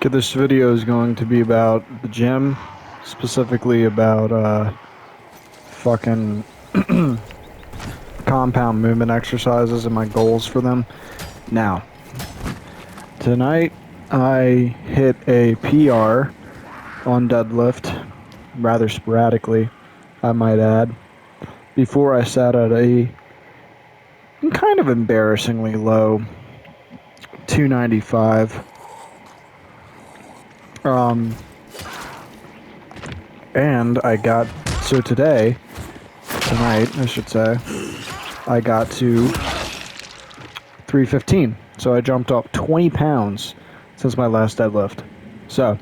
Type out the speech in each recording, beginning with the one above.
Okay, this video is going to be about the gym, specifically about fucking compound movement exercises and my goals for them. Now, tonight I hit a PR on deadlift, rather sporadically, I might add, before I sat at a kind of embarrassingly low 295. And I got, so tonight, I should say, I got to 315. So I jumped up 20 pounds since my last deadlift. So,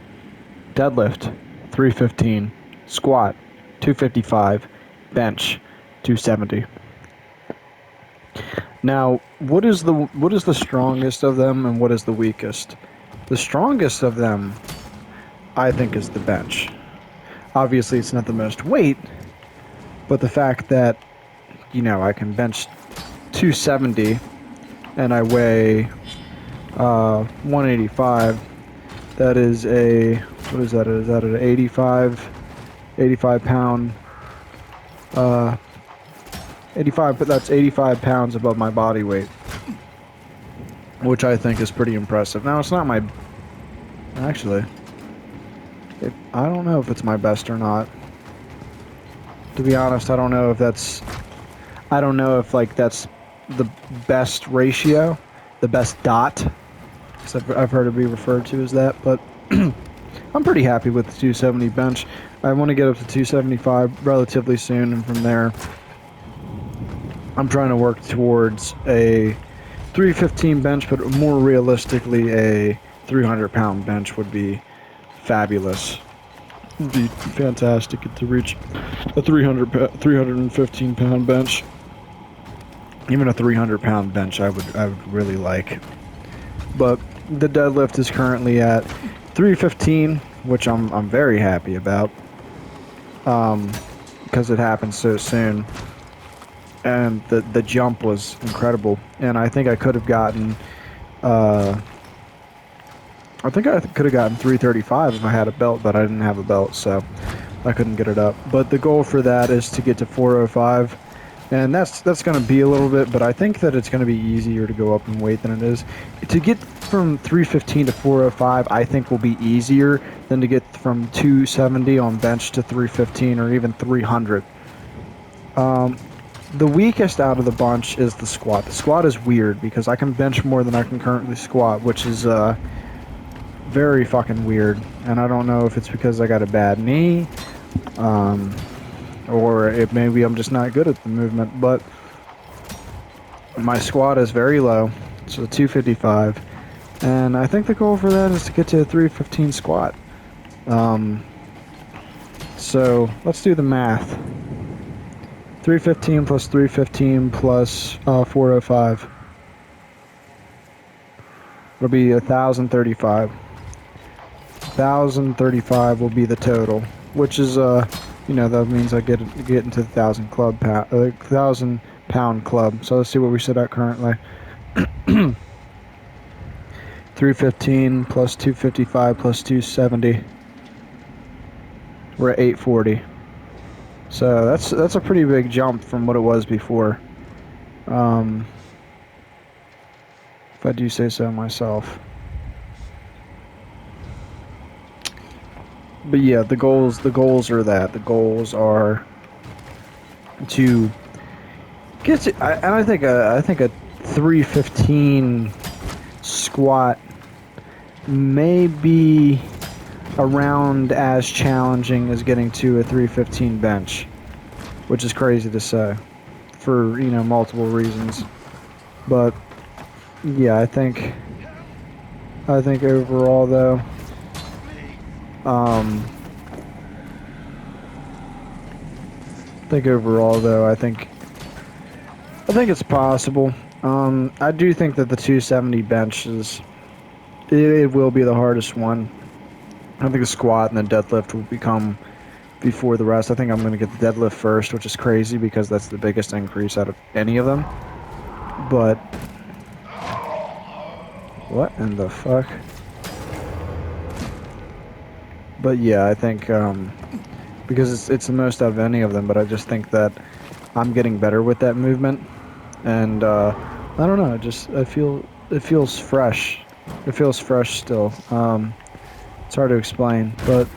deadlift, 315. Squat, 255. Bench, 270. Now, what is the strongest of them and what is the weakest? The strongest of them, I think, is the bench. Obviously, it's not the most weight, but the fact that, I can bench 270 and I weigh 185, that is what is that? Is that an 85 pound, 85, but that's 85 pounds above my body weight, which I think is pretty impressive. Now, it's not actually, I don't know if it's my best or not. To be honest, I don't know if that's the best ratio, the best dot. I've heard it be referred to as that, but I'm pretty happy with the 270 bench. I want to get up to 275 relatively soon, and from there, I'm trying to work towards a 315 bench, but more realistically, a 300-pound bench would be fabulous. It would be fantastic to reach a 315-pound bench. Even a 300-pound bench, I would really like. But the deadlift is currently at 315, which I'm very happy about, because it happened so soon, and the jump was incredible. And I think I could have gotten, 335 if I had a belt, but I didn't have a belt, so I couldn't get it up. But the goal for that is to get to 405. And that's going to be a little bit, but I think that it's going to be easier to go up in weight than it is. To get from 315 to 405, I think will be easier than to get from 270 on bench to 315 or even 300. The weakest out of the bunch is the squat. The squat is weird because I can bench more than I can currently squat, which is very fucking weird. And I don't know if it's because I got a bad knee, or maybe I'm just not good at the movement, but my squat is very low, so 255, and I think the goal for that is to get to a 315 squat. So let's do the math. 315 plus 315 plus 405. It'll be 1,035. 1,035 will be the total, which is that means I get into the 1,000 pound club. So let's see what we sit at currently. 315 plus 255 plus 270. We're at 840. So that's a pretty big jump from what it was before. If I do say so myself. But yeah, the goals are that. The goals are to get to, and I think a 315 squat may be around as challenging as getting to a 315 bench, which is crazy to say for multiple reasons. But yeah, I think overall though, I think it's possible. I do think that the 270 bench it will be the hardest one. I think the squat and the deadlift will become before the rest. I think I'm going to get the deadlift first, which is crazy because that's the biggest increase out of any of them. But what in the fuck? But yeah, I think because it's the most out of any of them. But I just think that I'm getting better with that movement, and I don't know. I feel it feels fresh. It feels fresh still. It's hard to explain, but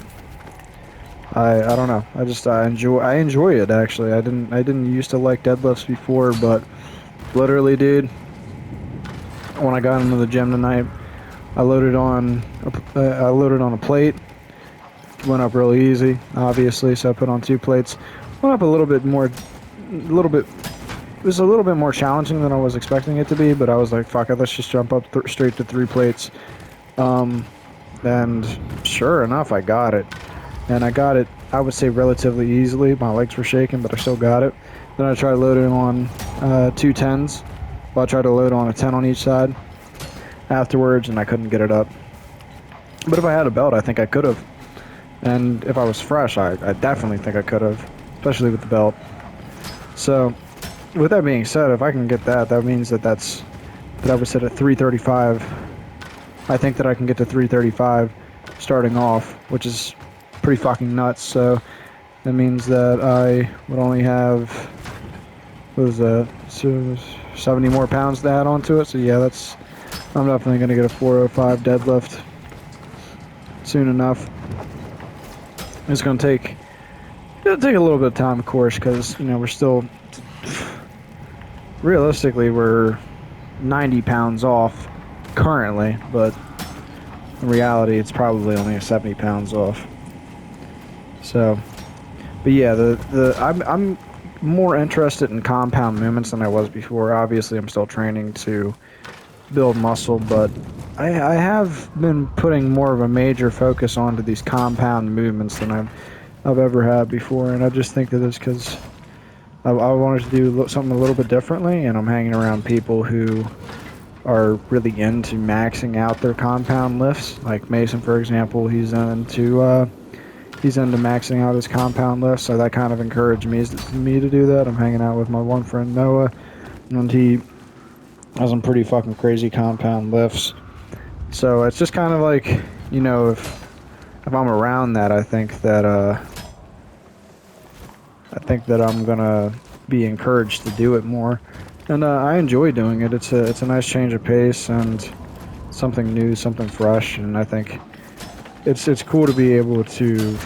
I don't know. I enjoy it actually. I didn't used to like deadlifts before, but literally, dude, when I got into the gym tonight, I loaded on a plate. Went up really easy, obviously. So I put on 2 plates. Went up a little bit more, a little bit. It was a little bit more challenging than I was expecting it to be, but I was like, fuck it, let's just jump up straight to 3 plates. And sure enough, I got it. And I got it, I would say, relatively easily. My legs were shaking, but I still got it. Then I tried loading on 2 10s. Well, I tried to load on a 10 on each side afterwards, and I couldn't get it up. But if I had a belt, I think I could have. And if I was fresh, I definitely think I could have, especially with the belt. So, with that being said, if I can get that, that means that I was set at 335. I think that I can get to 335 starting off, which is pretty fucking nuts. So that means that I would only have, what was that, so 70 more pounds to add onto it. So yeah, I'm definitely going to get a 405 deadlift soon enough. It'll take a little bit of time, of course, because, we're still, realistically, we're 90 pounds off currently, but in reality, it's probably only 70 pounds off. So, but yeah, I'm more interested in compound movements than I was before. Obviously, I'm still training to build muscle, but I have been putting more of a major focus onto these compound movements than I've ever had before, and I just think that it's because I wanted to do something a little bit differently, and I'm hanging around people who are really into maxing out their compound lifts. Like Mason, for example, he's into maxing out his compound lifts, so that kind of encouraged me to do that. I'm hanging out with my one friend Noah, and he has some pretty fucking crazy compound lifts. So it's just kind of like, if I'm around that, I think that I'm gonna be encouraged to do it more, and I enjoy doing it. It's a nice change of pace and something new, something fresh, and I think it's cool to be able to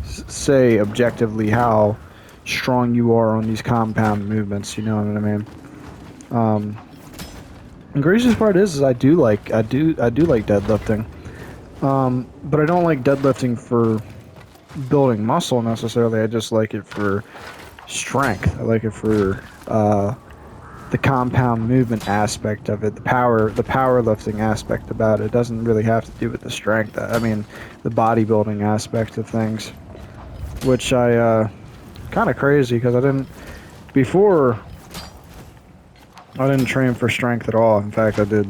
say objectively how strong you are on these compound movements. You know what I mean? The craziest part is I do like deadlifting, but I don't like deadlifting for building muscle necessarily. I just like it for strength. I like it for the compound movement aspect of it, the powerlifting aspect about it. It doesn't really have to do with the strength. I mean, the bodybuilding aspect of things, which I kind of crazy because before. I didn't train for strength at all. In fact, I did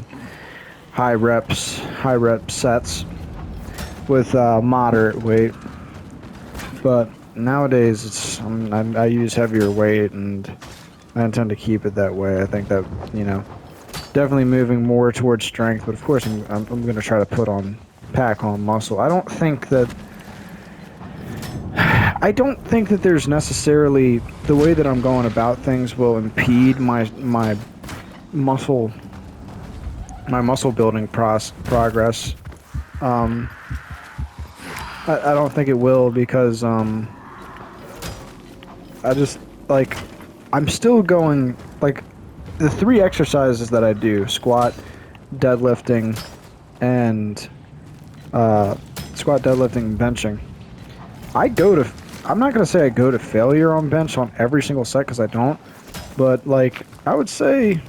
high rep sets with moderate weight. But nowadays, I use heavier weight, and I intend to keep it that way. I think that, definitely moving more towards strength. But of course, I'm going to try to pack on muscle. I don't think that there's necessarily the way that I'm going about things will impede my muscle building progress. I don't think it will because I just like I'm still going like the 3 exercises that I do: squat, deadlifting, and benching. I'm not going to say I go to failure on bench on every single set because I don't, but like I would say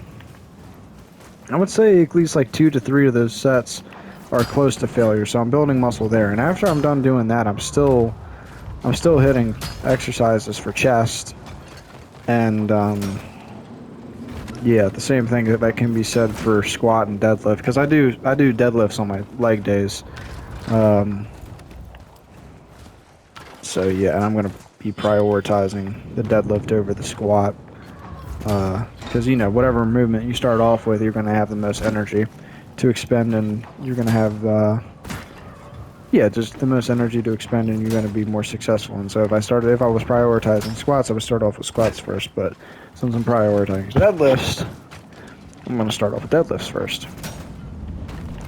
at least like 2 to 3 of those sets are close to failure. So I'm building muscle there, and after I'm done doing that, I'm still hitting exercises for chest, and yeah, the same thing that can be said for squat and deadlift because I do deadlifts on my leg days. So yeah, and I'm going to be prioritizing the deadlift over the squat because whatever movement you start off with, you're going to have the most energy to expend, and you're going to have Yeah, just the most energy to expend, and you're going to be more successful. And so if I was prioritizing squats, I would start off with squats first. But since I'm prioritizing deadlifts, I'm going to start off with deadlifts first.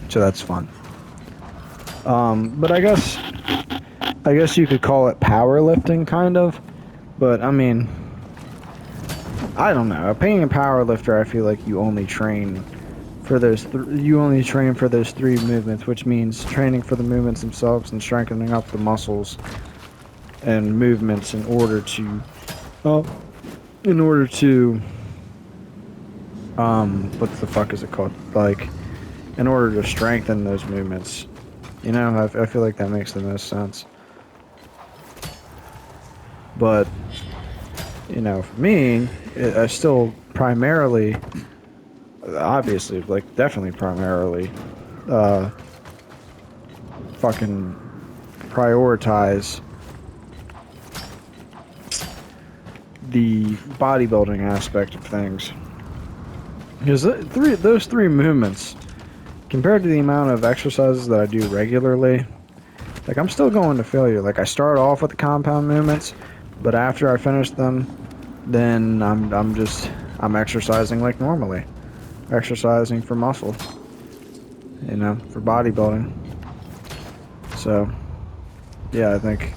So that's fun. But I guess you could call it powerlifting, kind of. But I mean, I don't know. Being a power lifter, I feel like you only train for you only train for those three movements, which means training for the movements themselves and strengthening up the muscles and movements uh, in order to what the fuck is it called? Like, in order to strengthen those movements. You know, I feel like that makes the most sense. But you know, for me, I still primarily, obviously, like definitely primarily, uh, fucking prioritize the bodybuilding aspect of things. Because those three movements, compared to the amount of exercises that I do regularly, like I'm still going to failure. Like I start off with the compound movements, but after I finish them, then I'm exercising like normally, exercising for muscle, you know, for bodybuilding. So yeah, I think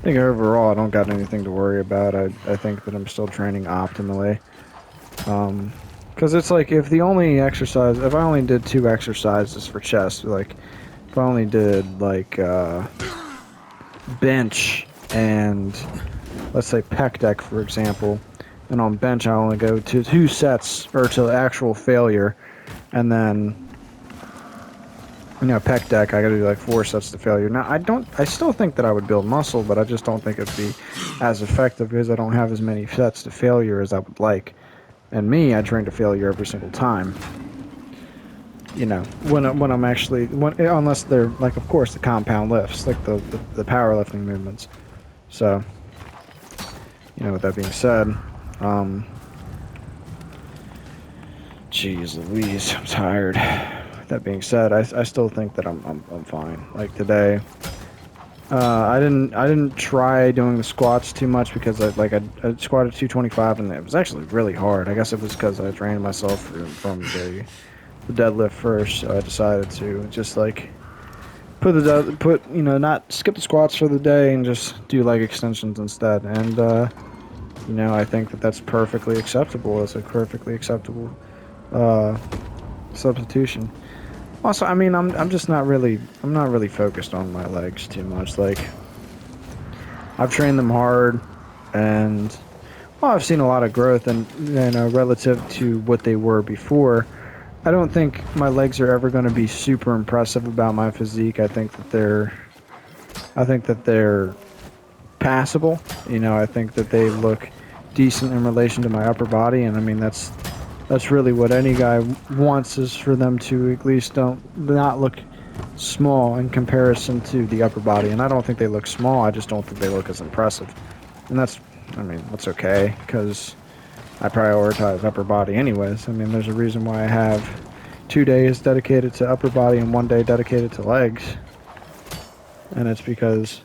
overall I don't got anything to worry about. I think that I'm still training optimally. Because it's like if I only did two exercises for chest, like if I only did like bench and let's say pec deck for example, and on bench I only go to two sets or to actual failure, and then pec deck I gotta do like four sets to failure. Now I still think that I would build muscle, but I just don't think it'd be as effective because I don't have as many sets to failure as I would like. And me, I train to failure every single time. You know, when I'm actually unless they're like, of course, the compound lifts, like the powerlifting movements. So, with that being said, um, jeez Louise, I'm tired. That being said, I still think that I'm fine. Like today, I didn't try doing the squats too much because I squatted 225 and it was actually really hard. I guess it was because I trained myself from the deadlift first, so I decided to just like not skip the squats for the day and just do leg extensions instead. And I think that that's perfectly acceptable. It's a perfectly acceptable uh, substitution. Also, I mean, I'm not really focused on my legs too much. Like I've trained them hard, and well, I've seen a lot of growth, and relative to what they were before. I don't think my legs are ever going to be super impressive about my physique. I think that they're passable. I think that they look decent in relation to my upper body, and I mean that's really what any guy wants is for them to at least don't not look small in comparison to the upper body. And I don't think they look small. I just don't think they look as impressive. And that's okay because I prioritize upper body anyways. I mean, there's a reason why I have 2 days dedicated to upper body and 1 day dedicated to legs. And it's because,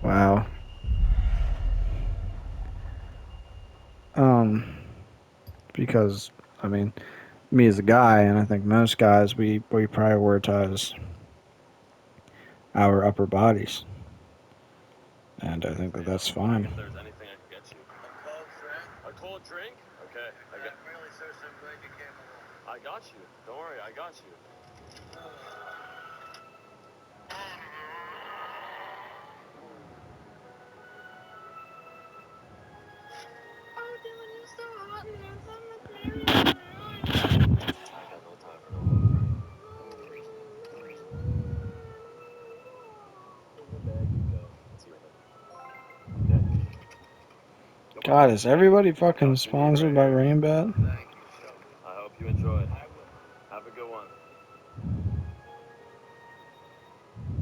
wow. Because, I mean, me as a guy, and I think most guys, we prioritize our upper bodies. And I think that that's fine. If there's anything I can get you. A cold drink? Okay. I'm really so glad you came along. I got you. Don't worry, I got you. I got no time for no more. In the bag you go. It's your bag. Okay. God, is everybody fucking sponsored by Rainbat? I hope you enjoy. Have a good one.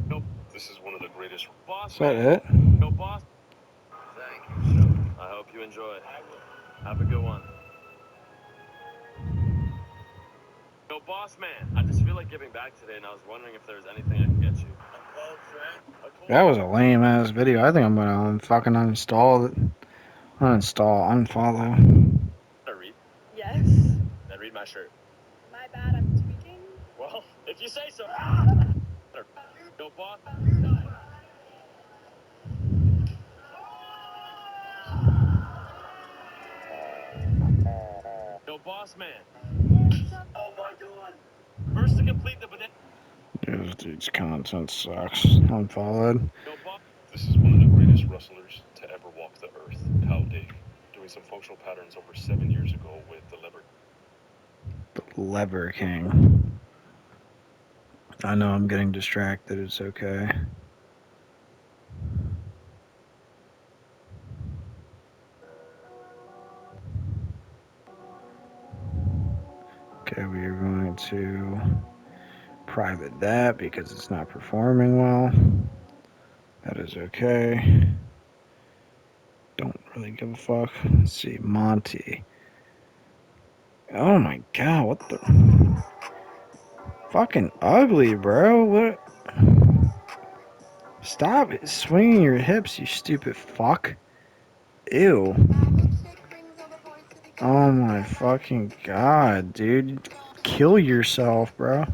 Nope. This is one of the greatest. Boss Is that man. it? No boss. Thank you. I hope you enjoy. Have a good one. So, boss man, I just feel like giving back today, and I was wondering if there was anything I could get you. That was a lame ass video. I think I'm gonna fucking uninstall it. Uninstall, unfollow. I read? Yes. Then read my shirt. My bad, I'm tweaking. Well, if you say so. Go, boss. Go, boss man. Oh my god. First to complete the banana. This dude's content sucks. Unfollowed. Go, boss. This is one of the greatest wrestlers to ever walk the earth, Hal Dave, doing some functional patterns over 7 years ago with the Lever. The Lever King. I know I'm getting distracted. It's okay. Okay, we are going to private that because it's not performing well. That is okay. Don't really give a fuck. Let's see, Monty. Oh my god, what the? Fucking ugly, bro. What? Stop swinging your hips, you stupid fuck. Ew. Oh my fucking god, dude. Kill yourself, bro.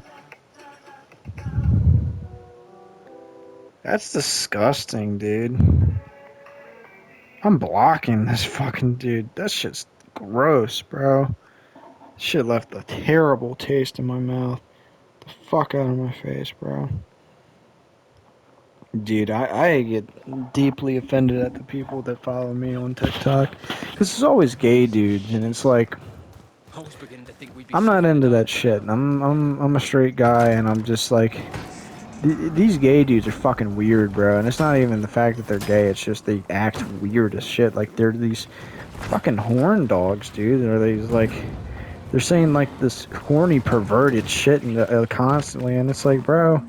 That's disgusting, dude. I'm blocking this fucking dude. That shit's gross, bro. Shit left a terrible taste in my mouth. The fuck out of my face, bro. Dude, I get deeply offended at the people that follow me on TikTok. Because it's always gay dudes, and it's like, I'm not into that shit. I'm a straight guy, and I'm just like, these gay dudes are fucking weird, bro. And it's not even the fact that they're gay, it's just they act weird as shit. Like, they're these fucking horn dogs, dude. They're these, like, they're saying, like, this horny, perverted shit constantly, and it's like, bro,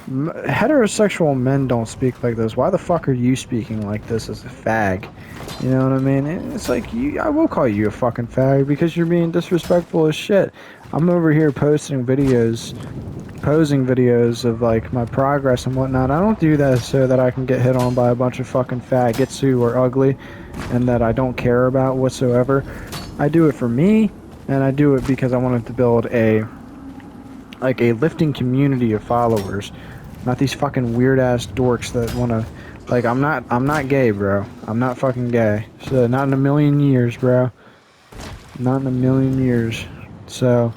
heterosexual men don't speak like this. Why the fuck are you speaking like this as a fag? You know what I mean? It's like, I will call you a fucking fag because you're being disrespectful as shit. I'm over here posing videos of, like, my progress and whatnot. I don't do that so that I can get hit on by a bunch of fucking faggots who are ugly and that I don't care about whatsoever. I do it for me, and I do it because I wanted to build a lifting community of followers. Not these fucking weird ass dorks that wanna, like, I'm not gay, bro. I'm not fucking gay. So not in a million years, bro. Not in a million years. So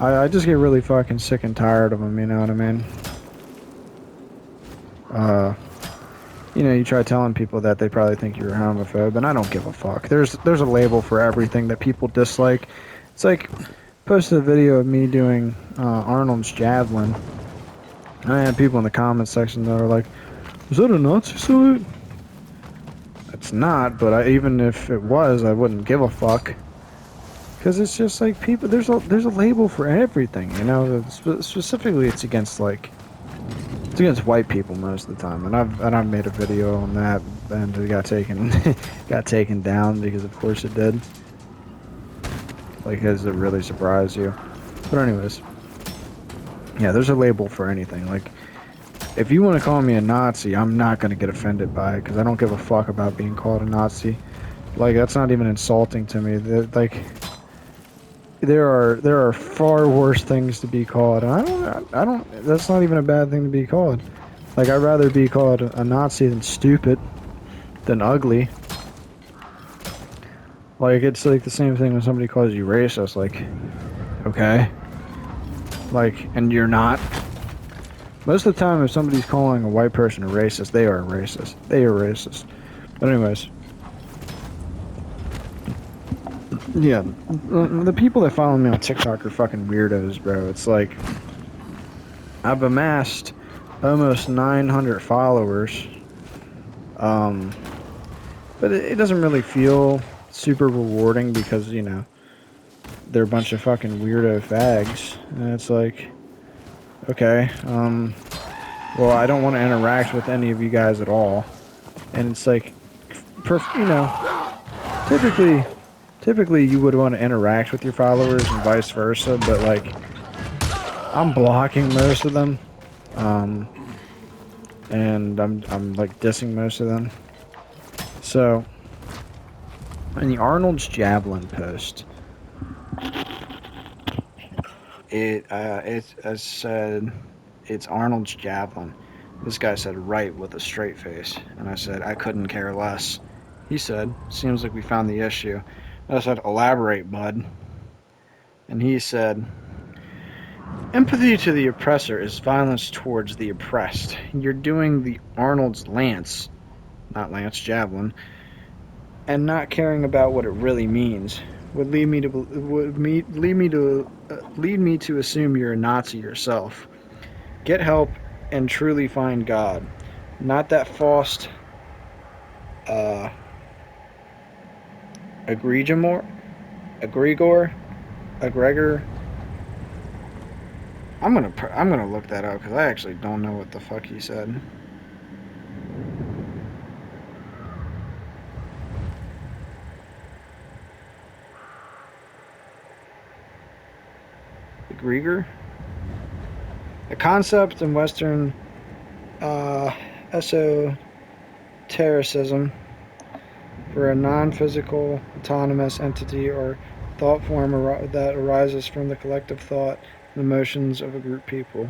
I just get really fucking sick and tired of them, you know what I mean? You know, you try telling people that, they probably think you're a homophobe, and I don't give a fuck. There's a label for everything that people dislike. It's like, posted a video of me doing Arnold's Javelin. I had people in the comments section that are like, "Is that a Nazi salute?" It's not, but even if it was, I wouldn't give a fuck. Because it's just like, people, there's a label for everything, you know. Specifically, it's against, like, it's against white people most of the time, and I've made a video on that, and it got taken got taken down because of course it did. Like, does it really surprise you? But anyways, yeah, there's a label for anything. Like, if you want to call me a Nazi, I'm not gonna get offended by it because I don't give a fuck about being called a Nazi. Like, that's not even insulting to me. Like, there are far worse things to be called, and I don't. That's not even a bad thing to be called. Like, I'd rather be called a Nazi than stupid, than ugly. Like, it's like the same thing when somebody calls you racist. Like, okay, like, and you're not. Most of the time, if somebody's calling a white person a racist, they are a racist. They are racist. But anyways, yeah, the people that follow me on TikTok are fucking weirdos, bro. It's like, I've amassed almost 900 followers, but it doesn't really feel super rewarding because, you know, they're a bunch of fucking weirdo fags, and it's like, okay, well, I don't want to interact with any of you guys at all, and it's like, you know, typically typically you would want to interact with your followers and vice versa, but like I'm blocking most of them, and I'm like dissing most of them. So in the Arnold's Javelin post, it said it's Arnold's Javelin. This guy said right with a straight face, and I said I couldn't care less. He said, seems like we found the issue. I said, elaborate, bud. And he said, empathy to the oppressor is violence towards the oppressed. You're doing the Arnold's Lance, not Lance Javelin, and not caring about what it really means would lead me to assume you're a Nazi yourself. Get help and truly find God, not that false egregor. I'm gonna look that up because I actually don't know what the fuck he said. Egregor? A concept in Western esotericism for a non-physical, autonomous entity or thought form that arises from the collective thought and emotions of a group of people.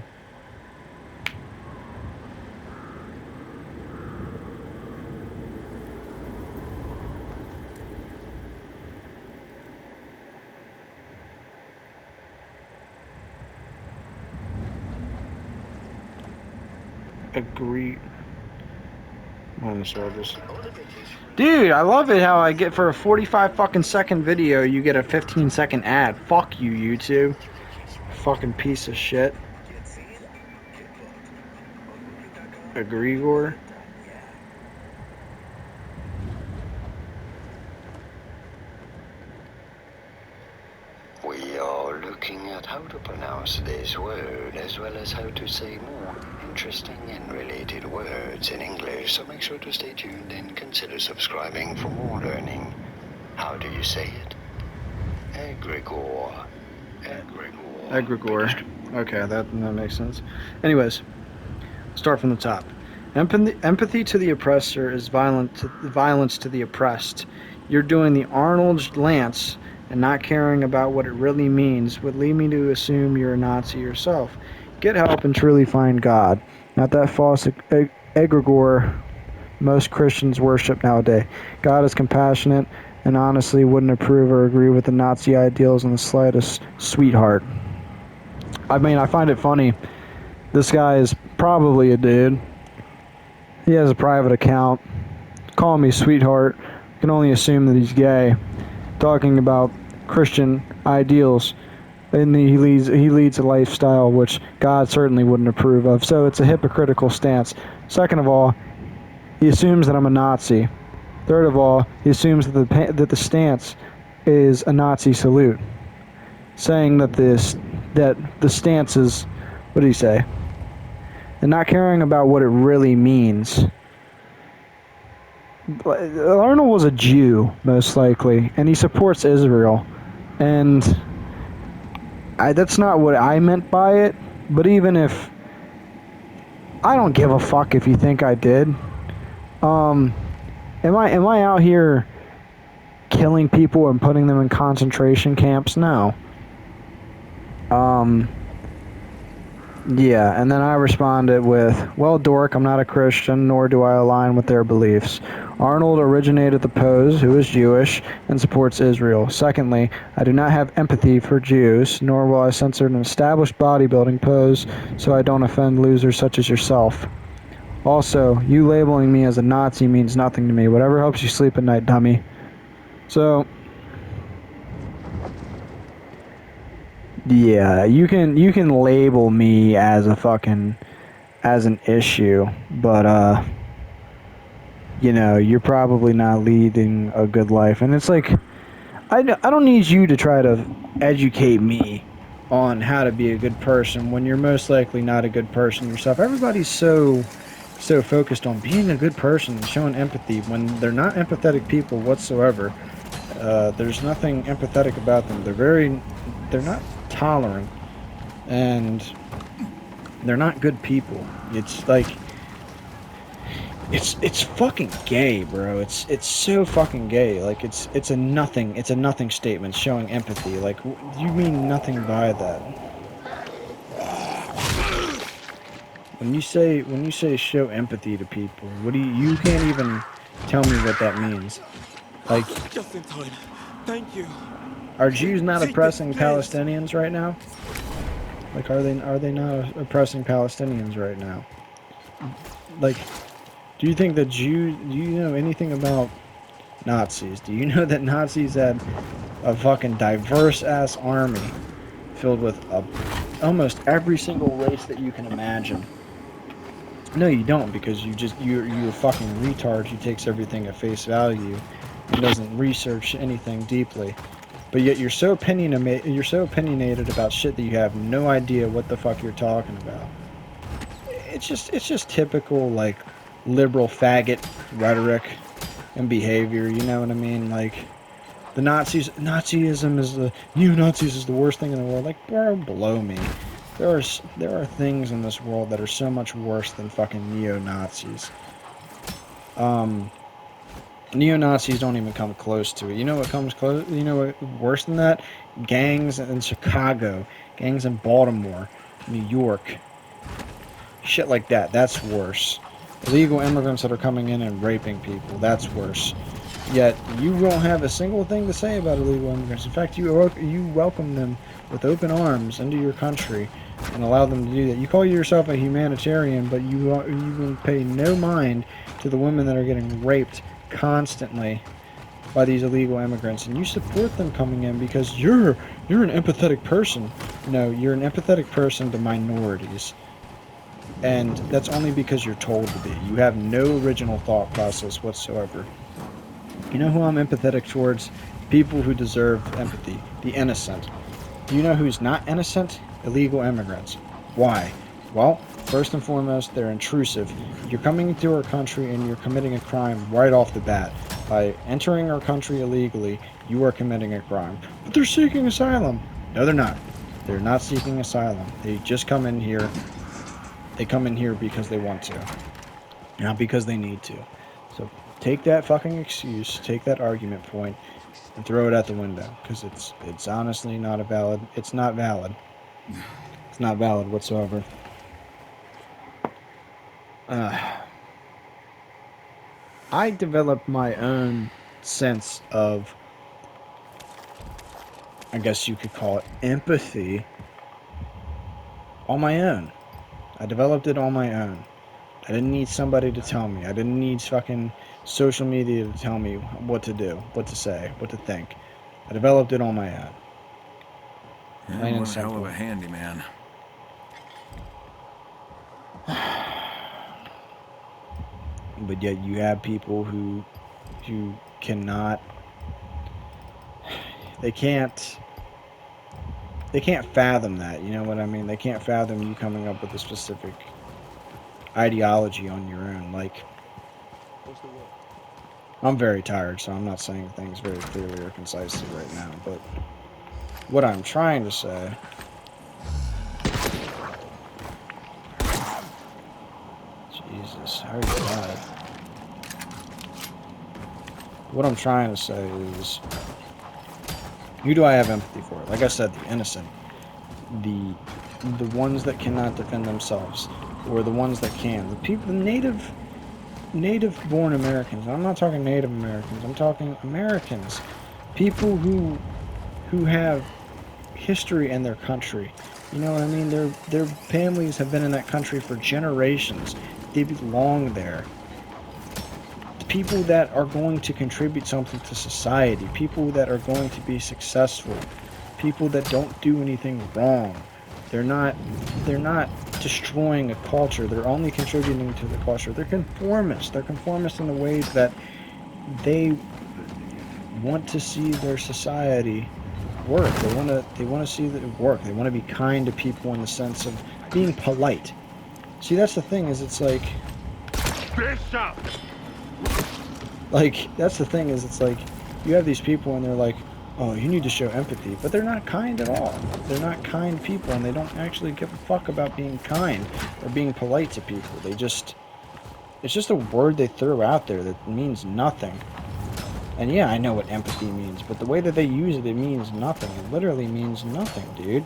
Agree. Dude, I love it how I get for a 45 fucking second video, you get a 15-second ad. Fuck you, YouTube. Fucking piece of shit. Egregor. We are looking at how to pronounce this word as well as how to say more interesting and related words in English, so make sure to stay tuned and consider subscribing for more learning. How do you say it? Egregor. Egregor. Okay, that makes sense. Anyways, start from the top. Empathy to the oppressor is violence to the oppressed. You're doing the Arnold's Lance and not caring about what it really means would lead me to assume you're a Nazi yourself. Get help and truly find God, not that false egregor most Christians worship nowadays. God is compassionate and honestly wouldn't approve or agree with the Nazi ideals in the slightest. Sweetheart. I mean, I find it funny. This guy is probably a dude. He has a private account. Call me sweetheart. I can only assume that he's gay. Talking about Christian ideals, and he leads a lifestyle which God certainly wouldn't approve of. So it's a hypocritical stance. Second of all, he assumes that I'm a Nazi. Third of all, he assumes that the stance is a Nazi salute, saying that the stance is, what did he say? And not caring about what it really means. Arnold was a Jew, most likely, and he supports Israel. And that's not what I meant by it, but even if... I don't give a fuck if you think I did. Am I out here killing people and putting them in concentration camps? No. Yeah, and then I responded with, well, dork, I'm not a Christian, nor do I align with their beliefs. Arnold originated the pose, who is Jewish, and supports Israel. Secondly, I do not have empathy for Jews, nor will I censor an established bodybuilding pose so I don't offend losers such as yourself. Also, you labeling me as a Nazi means nothing to me. Whatever helps you sleep at night, dummy. So... yeah, you can label me as an issue, but you know, you're probably not leading a good life. And it's like, I don't need you to try to educate me on how to be a good person when you're most likely not a good person yourself. Everybody's so focused on being a good person and showing empathy when they're not empathetic people whatsoever. There's nothing empathetic about them. They're not tolerant, and they're not good people. It's like, it's fucking gay, bro. It's so fucking gay. Like it's a nothing statement showing empathy. Like you mean nothing by that. When you say show empathy to people, what do you can't even tell me what that means. Like, just in time. Thank you. are Jews not Take oppressing this, please. Palestinians right now? Like, are they not oppressing Palestinians right now? Like, do you think that do you know anything about Nazis? Do you know that Nazis had a fucking diverse ass army filled with almost every single race that you can imagine? No, you don't, because you're a fucking retard who takes everything at face value and doesn't research anything deeply. But yet you're so opinionated about shit that you have no idea what the fuck you're talking about. It's just typical, like, liberal faggot rhetoric and behavior, you know what I mean? Like, the Nazism is neo-Nazis is the worst thing in the world. Like, bro, blow me. There are things in this world that are so much worse than fucking neo-Nazis. Neo-Nazis don't even come close to it. You know what comes close? You know what worse than that? Gangs in Chicago, gangs in Baltimore, New York, shit like that. That's worse. Illegal immigrants that are coming in and raping people. That's worse. Yet you don't have a single thing to say about illegal immigrants. In fact, you welcome them with open arms into your country and allow them to do that. You call yourself a humanitarian, but you will pay no mind to the women that are getting raped constantly by these illegal immigrants, and you support them coming in because you're an empathetic person. No, you're an empathetic person to minorities, and that's only because you're told to be. You have no original thought process whatsoever. You know who I'm empathetic towards? People who deserve empathy. The innocent. Do you know who's not innocent? Illegal immigrants. Why? Well, first and foremost, they're intrusive. You're coming into our country and you're committing a crime right off the bat. By entering our country illegally, you are committing a crime. But they're seeking asylum. No, they're not. They're not seeking asylum. They just come in here. They come in here because they want to. Not because they need to. So take that fucking excuse, take that argument point, and throw it out the window. Because it's honestly not valid. It's not valid. It's not valid whatsoever. I developed my own sense of, I guess you could call it, empathy on my own. I developed it on my own. I didn't need somebody to tell me. I didn't need fucking social media to tell me what to do, what to say, what to think. I developed it on my own. Yeah, one hell of a handyman. But yet you have people who cannot, they can't fathom that, you know what I mean? They can't fathom you coming up with a specific ideology on your own. Like, I'm very tired, so I'm not saying things very clearly or concisely right now, but what I'm trying to say Jesus, how are you alive? What I'm trying to say is, who do I have empathy for? Like I said, the innocent, the ones that cannot defend themselves, or the ones that can. The people, the native-born Americans. I'm not talking Native Americans. I'm talking Americans, people who have history in their country. You know what I mean? Their families have been in that country for generations. They belong there. People that are going to contribute something to society, people that are going to be successful, people that don't do anything wrong. They're not destroying a culture. They're only contributing to the culture. They're conformists. They're conformists in the ways that they want to see their society work. They want to see that it work. They want to be kind to people in the sense of being polite. See, that's the thing, is it's like, that's the thing is it's like, you have these people and they're like, oh, you need to show empathy, but they're not kind at all. They're not kind people, and they don't actually give a fuck about being kind or being polite to people. They just, it's just a word they throw out there that means nothing. And yeah, I know what empathy means, but the way that they use it, it means nothing. It literally means nothing, dude.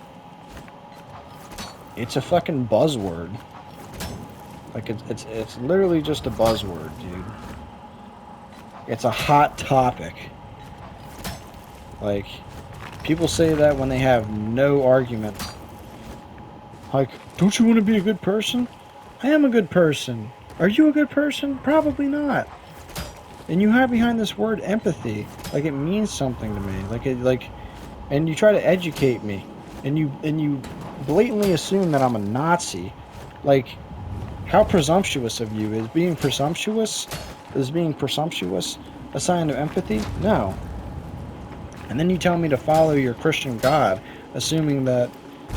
It's a fucking buzzword. Like, it's literally just a buzzword, dude. It's a hot topic. Like, people say that when they have no argument. Like, don't you want to be a good person? I am a good person. Are you a good person? Probably not. And you hide behind this word empathy, like it means something to me. And you try to educate me, and you blatantly assume that I'm a Nazi. Like, how presumptuous of you. Is being presumptuous a sign of empathy? No. And then you tell me to follow your Christian God, assuming that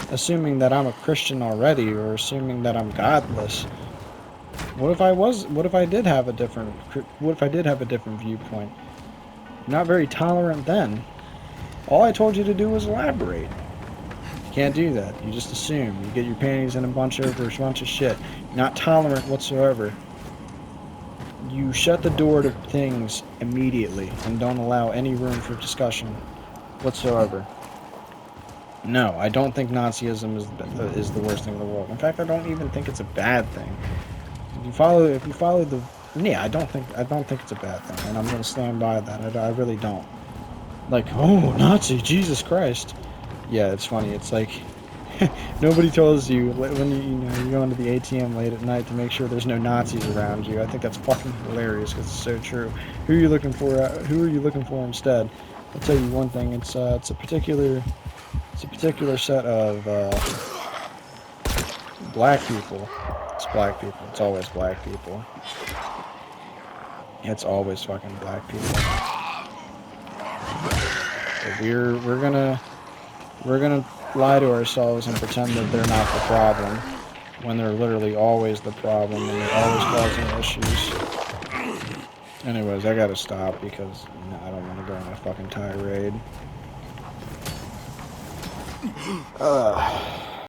I'm a Christian already, or assuming that I'm godless. What if I did have a different viewpoint? Not very tolerant then. All I told you to do was elaborate. You can't do that. You just assume. You get your panties in a bunch of shit. Not tolerant whatsoever. You shut the door to things immediately and don't allow any room for discussion whatsoever. No, I don't think Nazism is the worst thing in the world. In fact, I don't even think it's a bad thing. If you follow the, yeah, I don't think it's a bad thing, and I'm gonna stand by that. I really don't. Like, oh, Nazi, Jesus Christ. Yeah, it's funny. It's like nobody tells you when you go into the ATM late at night to make sure there's no Nazis around you. I think that's fucking hilarious because it's so true. Who are you looking for instead? I'll tell you one thing. It's a particular set of black people. It's black people. It's always black people. It's always fucking black people. But we're gonna lie to ourselves and pretend that they're not the problem when they're literally always the problem and they're always causing issues. Anyways, I gotta stop because I don't want to go on a fucking tirade.